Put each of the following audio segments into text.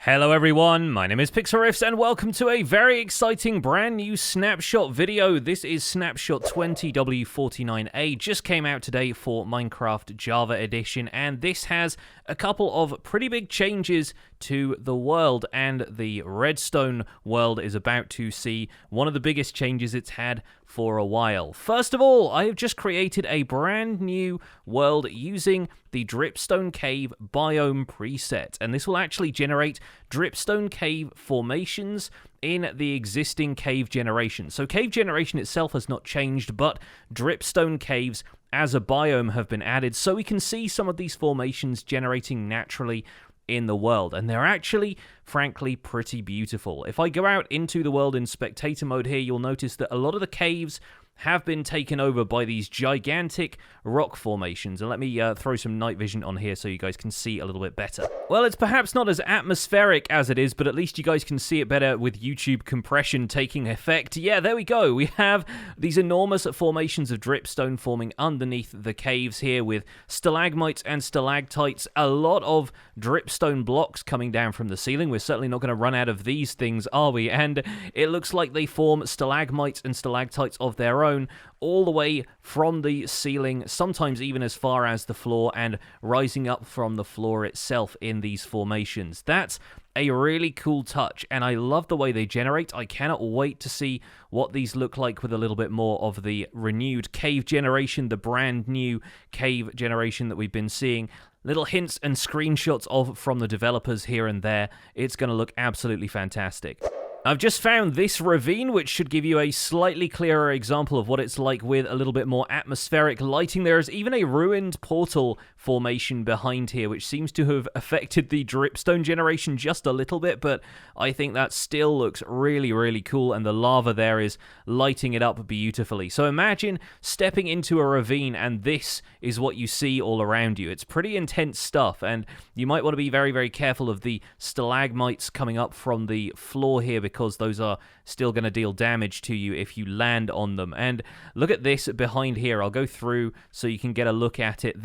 Hello everyone, my name is Pixlriffs and welcome to a very exciting brand new snapshot video. This is Snapshot 20w49a, just came out today for Minecraft Java Edition, and this has a couple of pretty big changes to the world, and the Redstone world is about to see one of the biggest changes it's had for a while. First of all, I have just created a brand new world using the Dripstone Cave biome preset, and this will actually generate Dripstone Cave formations in the existing cave generation. So cave generation itself has not changed, but Dripstone Caves as a biome have been added, so we can see some of these formations generating naturally in the world, and they're actually, frankly, pretty beautiful. If I go out into the world in spectator mode here, you'll notice that a lot of the caves have been taken over by these gigantic rock formations. And let me throw some night vision on here so you guys can see a little bit better. Well, it's perhaps not as atmospheric as it is, but at least you guys can see it better with YouTube compression taking effect. Yeah, there we go. We have these enormous formations of dripstone forming underneath the caves here with stalagmites and stalactites. A lot of dripstone blocks coming down from the ceiling. We're certainly not going to run out of these things, are we? And it looks like they form stalagmites and stalactites of their own all the way from the ceiling, sometimes even as far as the floor, and rising up from the floor itself in these formations. That's a really cool touch, and I love the way they generate. I cannot wait to see what these look like with a little bit more of the renewed cave generation, the brand new cave generation that we've been seeing. Little hints and screenshots of from the developers here and there. It's going to look absolutely fantastic. I've just found this ravine, which should give you a slightly clearer example of what it's like with a little bit more atmospheric lighting. There is even a ruined portal formation behind here, which seems to have affected the dripstone generation just a little bit, but I think that still looks really, really cool, and the lava there is lighting it up beautifully. So imagine stepping into a ravine, and this is what you see all around you. It's pretty intense stuff, and you might want to be very, very careful of the stalagmites coming up from the floor here, because those are still going to deal damage to you if you land on them. And look at this behind here. I'll go through so you can get a look at it.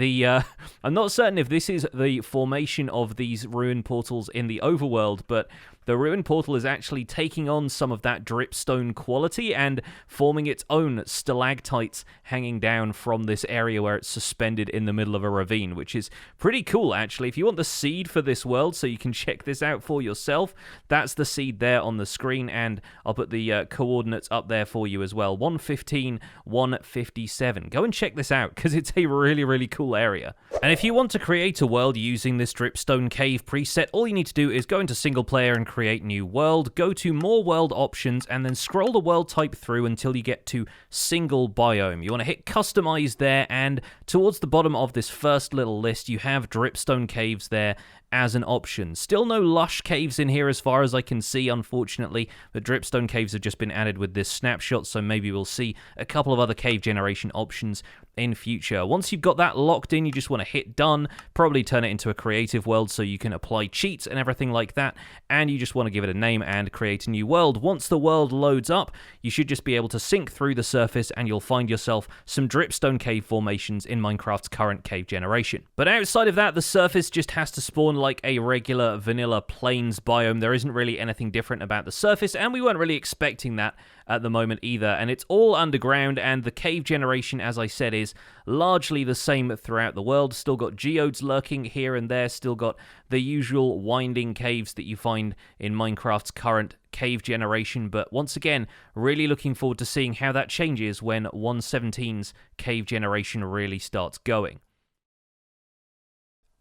I'm not certain if this is the formation of these ruined portals in the overworld, but the ruined portal is actually taking on some of that dripstone quality and forming its own stalactites hanging down from this area where it's suspended in the middle of a ravine, which is pretty cool, actually. If you want the seed for this world so you can check this out for yourself, that's the seed there on the screen, and I'll put the coordinates up there for you as well. 115, 157. Go and check this out, because it's a really, really cool area. And if you want to create a world using this Dripstone Cave preset, all you need to do is go into single player and create new world, go to more world options, and then scroll the world type through until you get to single biome. You want to hit customize there, and towards the bottom of this first little list, you have Dripstone Caves there as an option. Still no lush caves in here as far as I can see, unfortunately. The Dripstone Caves have just been added with this snapshot, so maybe we'll see a couple of other cave generation options in future. Once you've got that locked in, you just want to hit done, probably turn it into a creative world so you can apply cheats and everything like that, and you just want to give it a name and create a new world. Once the world loads up, you should just be able to sink through the surface and you'll find yourself some Dripstone Cave formations in Minecraft's current cave generation. But outside of that, the surface just has to spawn like a regular vanilla plains biome. There isn't really anything different about the surface, and we weren't really expecting that at the moment either, and it's all underground, and the cave generation, as I said, is largely the same throughout the world. Still got geodes lurking here and there, still got the usual winding caves that you find in Minecraft's current cave generation, but once again, really looking forward to seeing how that changes when 1.17's cave generation really starts going.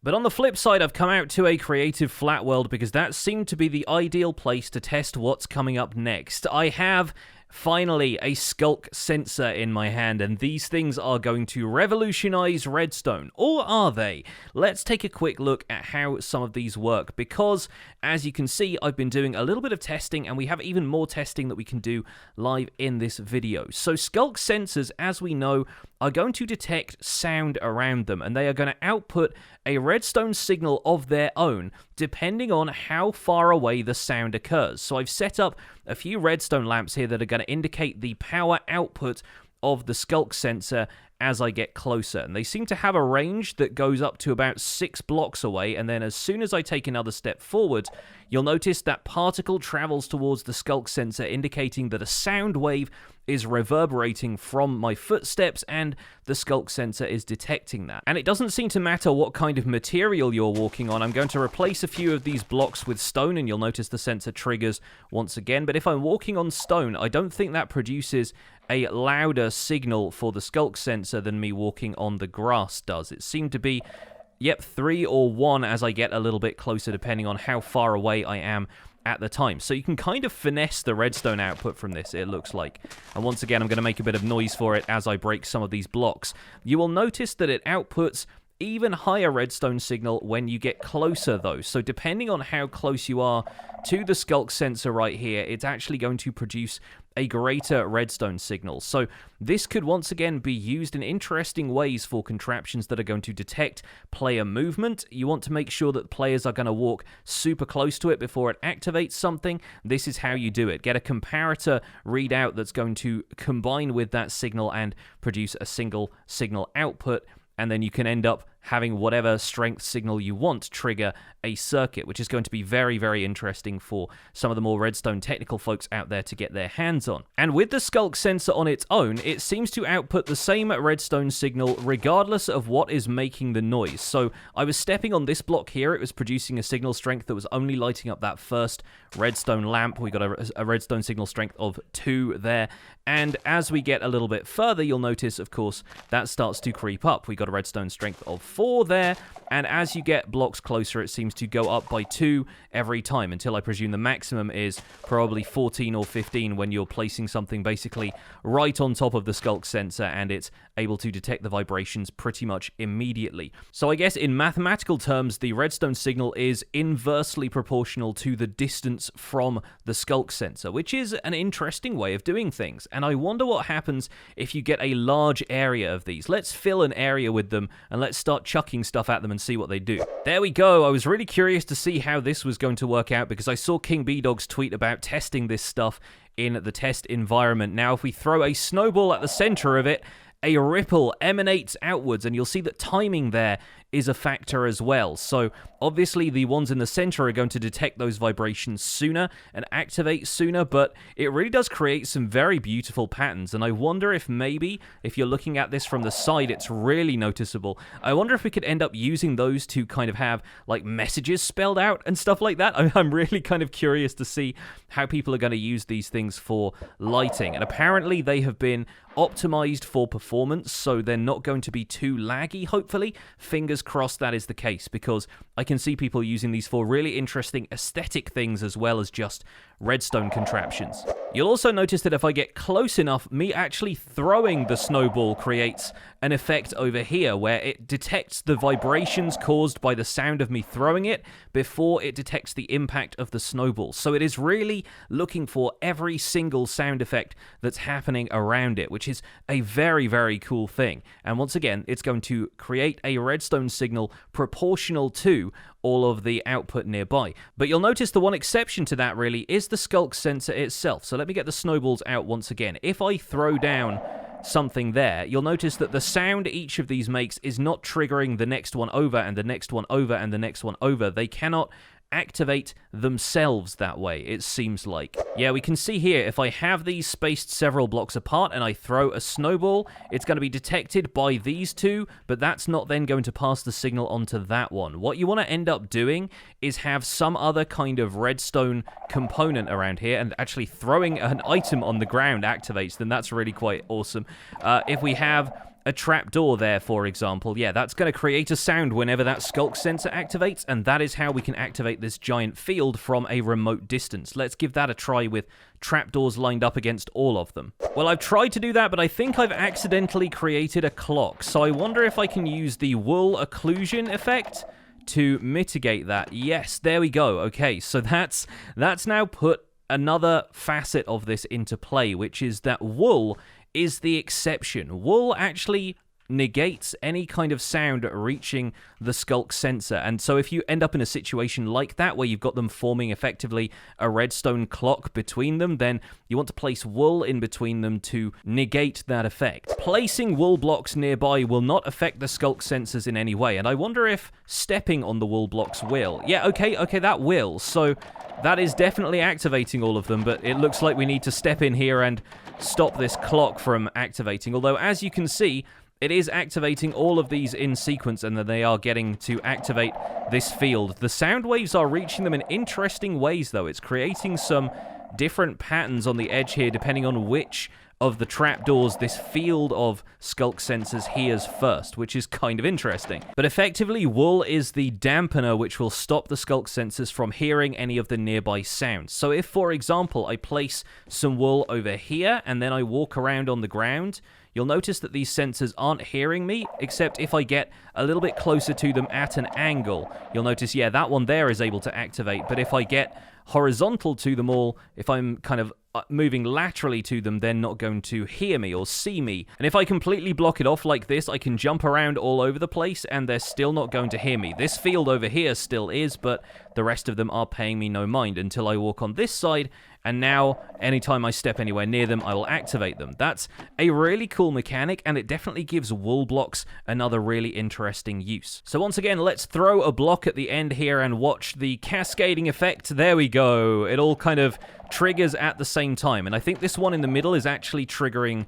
But on the flip side, I've come out to a creative flat world because that seemed to be the ideal place to test what's coming up next. I have finally a Sculk sensor in my hand, and these things are going to revolutionize Redstone. Or are they? Let's take a quick look at how some of these work, because as you can see, I've been doing a little bit of testing, and we have even more testing that we can do live in this video. So Sculk sensors, as we know, are going to detect sound around them, and they are going to output a redstone signal of their own, depending on how far away the sound occurs. So I've set up a few redstone lamps here that are going to indicate the power output of the Sculk sensor as I get closer. And they seem to have a range that goes up to about 6 blocks away, and then as soon as I take another step forward, you'll notice that particle travels towards the Sculk sensor, indicating that a sound wave is reverberating from my footsteps, and the Sculk sensor is detecting that. And it doesn't seem to matter what kind of material you're walking on. I'm going to replace a few of these blocks with stone, and you'll notice the sensor triggers once again. But if I'm walking on stone, I don't think that produces a louder signal for the Sculk sensor than me walking on the grass does. It seemed to be, yep, 3 or 1 as I get a little bit closer, depending on how far away I am at the time. So you can kind of finesse the redstone output from this, it looks like. And once again, I'm going to make a bit of noise for it as I break some of these blocks. You will notice that it outputs even higher redstone signal when you get closer, though. So depending on how close you are to the Sculk sensor right here, it's actually going to produce a greater redstone signal. So this could once again be used in interesting ways for contraptions that are going to detect player movement. You want to make sure that players are going to walk super close to it before it activates something. This is how you do it. Get a comparator readout that's going to combine with that signal and produce a single signal output, and then you can end up having whatever strength signal you want trigger a circuit, which is going to be very, very interesting for some of the more redstone technical folks out there to get their hands on. And with the Sculk sensor on its own, it seems to output the same redstone signal regardless of what is making the noise. So I was stepping on this block here, it was producing a signal strength that was only lighting up that first redstone lamp. We got a redstone signal strength of 2 there, and as we get a little bit further, you'll notice, of course, that starts to creep up. We got a redstone strength of 4 there, and as you get blocks closer, it seems to go up by 2 every time, until I presume the maximum is probably 14 or 15 when you're placing something basically right on top of the Sculk sensor, and it's able to detect the vibrations pretty much immediately. So I guess in mathematical terms, the redstone signal is inversely proportional to the distance from the Sculk sensor, which is an interesting way of doing things. And I wonder what happens if you get a large area of these. Let's fill an area with them, and let's start chucking stuff at them and see what they do. There we go. I was really curious to see how this was going to work out, because I saw King B-Dog's tweet about testing this stuff in the test environment. Now, if we throw a snowball at the center of it, a ripple emanates outwards, and you'll see that timing there is a factor as well. So obviously the ones in the center are going to detect those vibrations sooner and activate sooner, but it really does create some very beautiful patterns. And I wonder if maybe if you're looking at this from the side, it's really noticeable. I wonder if we could end up using those to kind of have like messages spelled out and stuff like that. I'm really kind of curious to see how people are going to use these things for lighting. And apparently they have been optimized for performance, so they're not going to be too laggy, hopefully. Fingers crossed that is the case, because I can see people using these for really interesting aesthetic things as well as just redstone contraptions. You'll also notice that if I get close enough, me actually throwing the snowball creates an effect over here where it detects the vibrations caused by the sound of me throwing it before it detects the impact of the snowball. So it is really looking for every single sound effect that's happening around it, which is a very, very cool thing. And once again, it's going to create a redstone signal proportional to all of the output nearby. But you'll notice the one exception to that really is the Sculk sensor itself. So let me get the snowballs out once again. If I throw down something there, you'll notice that the sound each of these makes is not triggering the next one over and the next one over and the next one over. They cannot activate themselves that way, it seems like. Yeah, we can see here, if I have these spaced several blocks apart and I throw a snowball, it's going to be detected by these two, but that's not then going to pass the signal onto that one. What you want to end up doing is have some other kind of redstone component around here, and actually throwing an item on the ground activates them. That's really quite awesome. If we have a trapdoor there, for example, yeah, that's going to create a sound whenever that Sculk sensor activates, and that is how we can activate this giant field from a remote distance. Let's give that a try with trapdoors lined up against all of them. Well, I've tried to do that, but I think I've accidentally created a clock, so I wonder if I can use the wool occlusion effect to mitigate that. Yes, there we go. Okay, so that's now put another facet of this into play, which is that wool is the exception. Wool actually negates any kind of sound reaching the Sculk sensor. And so if you end up in a situation like that, where you've got them forming effectively a redstone clock between them, then you want to place wool in between them to negate that effect. Placing wool blocks nearby will not affect the Sculk sensors in any way, and I wonder if stepping on the wool blocks will. Yeah, okay, that will. So that is definitely activating all of them, but it looks like we need to step in here and stop this clock from activating. Although, as you can see, it is activating all of these in sequence, and then they are getting to activate this field. The sound waves are reaching them in interesting ways, though. It's creating some different patterns on the edge here, depending on which of the trapdoors this field of Sculk sensors hears first, which is kind of interesting. But effectively, wool is the dampener which will stop the Sculk sensors from hearing any of the nearby sounds. So if, for example, I place some wool over here and then I walk around on the ground, you'll notice that these sensors aren't hearing me, except if I get a little bit closer to them at an angle. You'll notice, yeah, that one there is able to activate, but if I get horizontal to them all, if I'm kind of moving laterally to them, they're not going to hear me or see me. And if I completely block it off like this, I can jump around all over the place and they're still not going to hear me. This field over here still is, but the rest of them are paying me no mind until I walk on this side, and now anytime I step anywhere near them, I will activate them. That's a really cool mechanic, and it definitely gives wool blocks another really interesting use. So once again, let's throw a block at the end here and watch the cascading effect. There we go. It all kind of triggers at the same time, and I think this one in the middle is actually triggering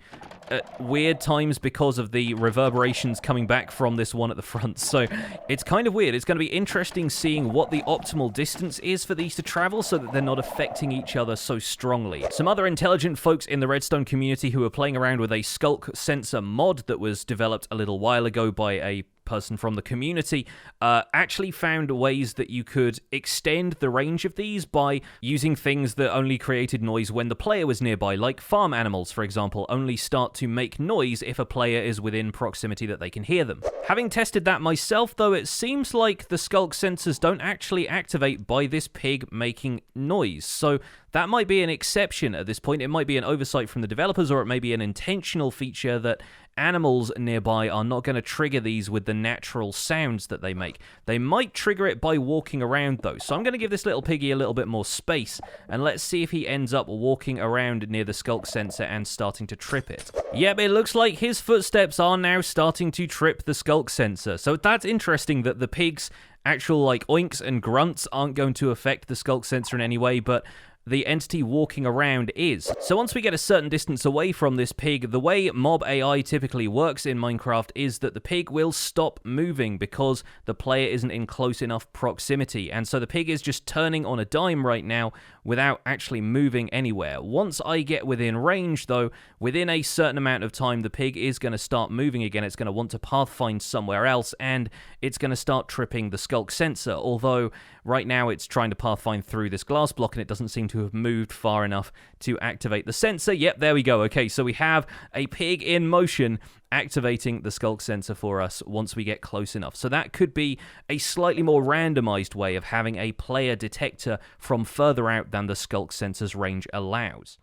at weird times because of the reverberations coming back from this one at the front. So it's kind of weird. It's going to be interesting seeing what the optimal distance is for these to travel so that they're not affecting each other so strongly. Some other intelligent folks in the Redstone community who are playing around with a Sculk sensor mod that was developed a little while ago by a person from the community actually found ways that you could extend the range of these by using things that only created noise when the player was nearby, like farm animals, for example, only start to make noise if a player is within proximity that they can hear them. Having tested that myself, though, it seems like the Sculk sensors don't actually activate by this pig making noise, so that might be an exception at this point. It might be an oversight from the developers, or it may be an intentional feature that animals nearby are not going to trigger these with the natural sounds that they make. They might trigger it by walking around, though. So I'm going to give this little piggy a little bit more space, and let's see if he ends up walking around near the Sculk sensor and starting to trip it. Yep, it looks like his footsteps are now starting to trip the Sculk sensor. So that's interesting that the pig's actual, like, oinks and grunts aren't going to affect the Sculk sensor in any way, but the entity walking around is. So once we get a certain distance away from this pig, the way mob AI typically works in Minecraft is that the pig will stop moving because the player isn't in close enough proximity, and so the pig is just turning on a dime right now without actually moving anywhere. Once I get within range, though, within a certain amount of time, the pig is going to start moving again. It's going to want to pathfind somewhere else, and it's going to start tripping the Sculk sensor, although right now it's trying to pathfind through this glass block and it doesn't seem to have moved far enough to activate the sensor. Yep, there we go. Okay, so we have a pig in motion activating the Sculk sensor for us once we get close enough. So that could be a slightly more randomized way of having a player detector from further out than the Sculk sensor's range allows.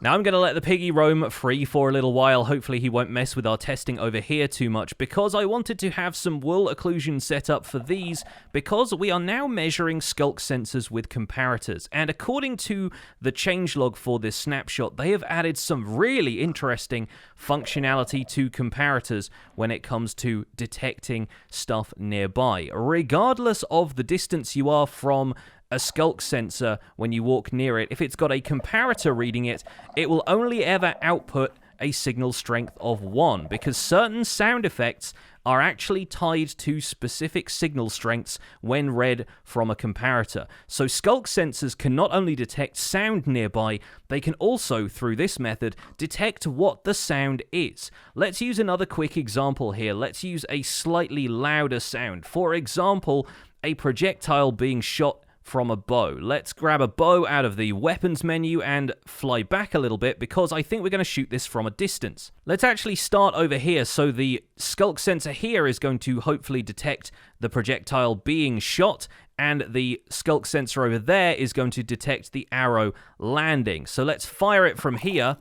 Now I'm going to let the piggy roam free for a little while. Hopefully he won't mess with our testing over here too much, because I wanted to have some wool occlusion set up for these, because we are now measuring Sculk sensors with comparators. And according to the changelog for this snapshot, they have added some really interesting functionality to comparators when it comes to detecting stuff nearby. Regardless of the distance you are from a Sculk sensor when you walk near it, if it's got a comparator reading it, it will only ever output a signal strength of 1, because certain sound effects are actually tied to specific signal strengths when read from a comparator. So Sculk sensors can not only detect sound nearby, they can also, through this method, detect what the sound is. Let's use another quick example here. Let's use a slightly louder sound. For example, a projectile being shot from a bow. Let's grab a bow out of the weapons menu and fly back a little bit, because I think we're going to shoot this from a distance. Let's actually start over here. So the Sculk sensor here is going to hopefully detect the projectile being shot, and the Sculk sensor over there is going to detect the arrow landing. So let's fire it from here,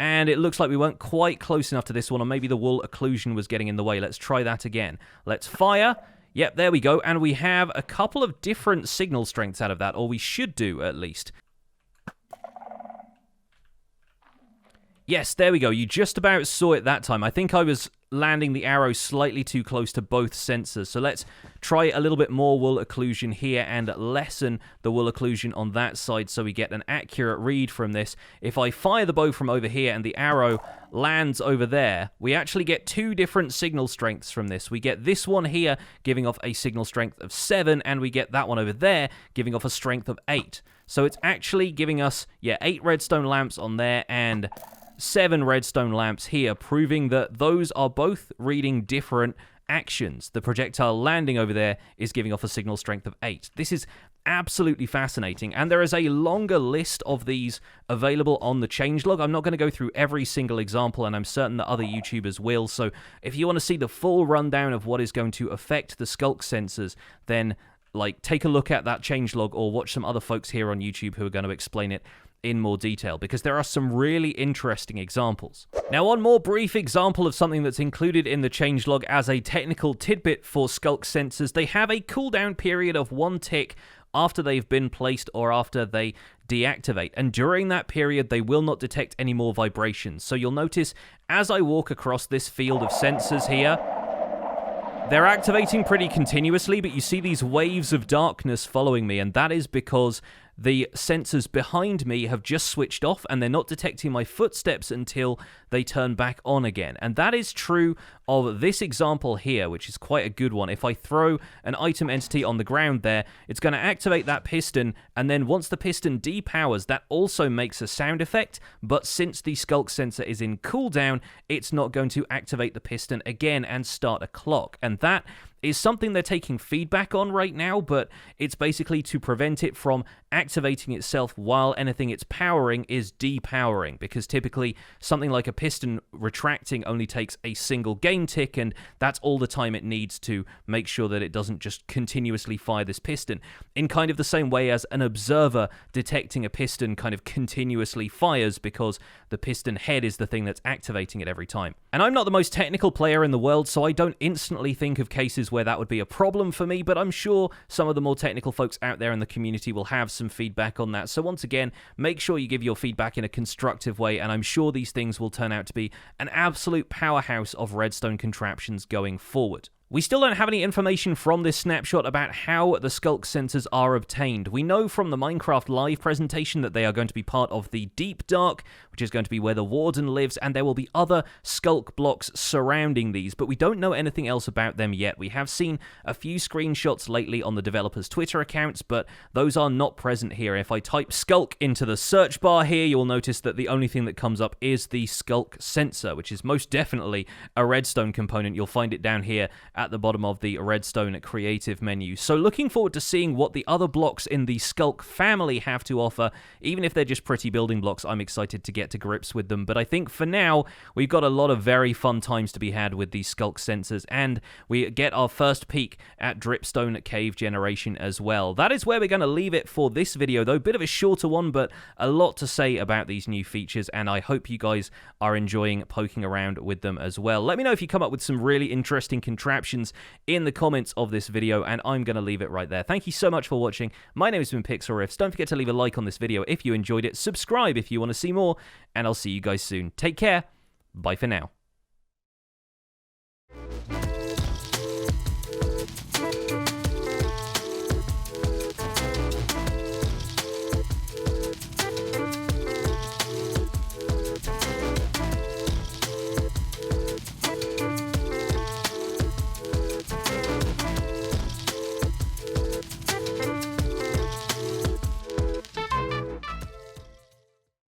And it looks like we weren't quite close enough to this one, or maybe the wool occlusion was getting in the way. Let's try that again. Let's fire. Yep, there we go. And we have a couple of different signal strengths out of that, or we should do at least. Yes, there we go. You just about saw it that time. I think I was landing the arrow slightly too close to both sensors. So let's try a little bit more wool occlusion here and lessen the wool occlusion on that side so we get an accurate read from this. If I fire the bow from over here and the arrow lands over there, we actually get two different signal strengths from this. We get this one here giving off a signal strength of 7, and we get that one over there giving off a strength of 8. So it's actually giving us, 8 redstone lamps on there and 7 redstone lamps here, proving that those are both reading different actions. The projectile landing over there is giving off a signal strength of 8. This is absolutely fascinating, and there is a longer list of these available on the changelog. I'm not going to go through every single example, and I'm certain that other YouTubers will, so if you want to see the full rundown of what is going to affect the Sculk sensors, then take a look at that changelog or watch some other folks here on YouTube who are going to explain it in more detail, because there are some really interesting examples. Now, one more brief example of something that's included in the changelog as a technical tidbit for Sculk sensors. They have a cooldown period of 1 tick after they've been placed or after they deactivate, and during that period they will not detect any more vibrations. So you'll notice as I walk across this field of sensors here, they're activating pretty continuously, but you see these waves of darkness following me, and that is because the sensors behind me have just switched off and they're not detecting my footsteps until they turn back on again. And that is true of this example here, which is quite a good one. If I throw an item entity on the ground there, it's going to activate that piston, and then once the piston depowers, that also makes a sound effect, but since the Sculk sensor is in cooldown, it's not going to activate the piston again and start a clock. And that is something they're taking feedback on right now, but it's basically to prevent it from activating itself while anything it's powering is depowering, because typically something like a piston retracting only takes a single gain tick, and that's all the time it needs to make sure that it doesn't just continuously fire this piston, in kind of the same way as an observer detecting a piston kind of continuously fires, because the piston head is the thing that's activating it every time. And I'm not the most technical player in the world, so I don't instantly think of cases where that would be a problem for me, but I'm sure some of the more technical folks out there in the community will have some feedback on that. So once again, make sure you give your feedback in a constructive way, and I'm sure these things will turn out to be an absolute powerhouse of redstone contraptions going forward. We still don't have any information from this snapshot about how the Sculk sensors are obtained. We know from the Minecraft Live presentation that they are going to be part of the Deep Dark, which is going to be where the Warden lives, and there will be other Sculk blocks surrounding these, but we don't know anything else about them yet. We have seen a few screenshots lately on the developers' Twitter accounts, but those are not present here. If I type Sculk into the search bar here, you'll notice that the only thing that comes up is the Sculk sensor, which is most definitely a redstone component. You'll find it down here at the bottom of the Redstone creative menu. So looking forward to seeing what the other blocks in the Sculk family have to offer. Even if they're just pretty building blocks, I'm excited to get to grips with them. But I think for now, we've got a lot of very fun times to be had with these Sculk sensors, and we get our first peek at Dripstone Cave generation as well. That is where we're going to leave it for this video, though. Bit of a shorter one, but a lot to say about these new features, and I hope you guys are enjoying poking around with them as well. Let me know if you come up with some really interesting contraptions in the comments of this video, and I'm going to leave it right there. Thank you so much for watching. My name has been Pixlriffs. Don't forget to leave a like on this video if you enjoyed it. Subscribe if you want to see more, and I'll see you guys soon. Take care. Bye for now.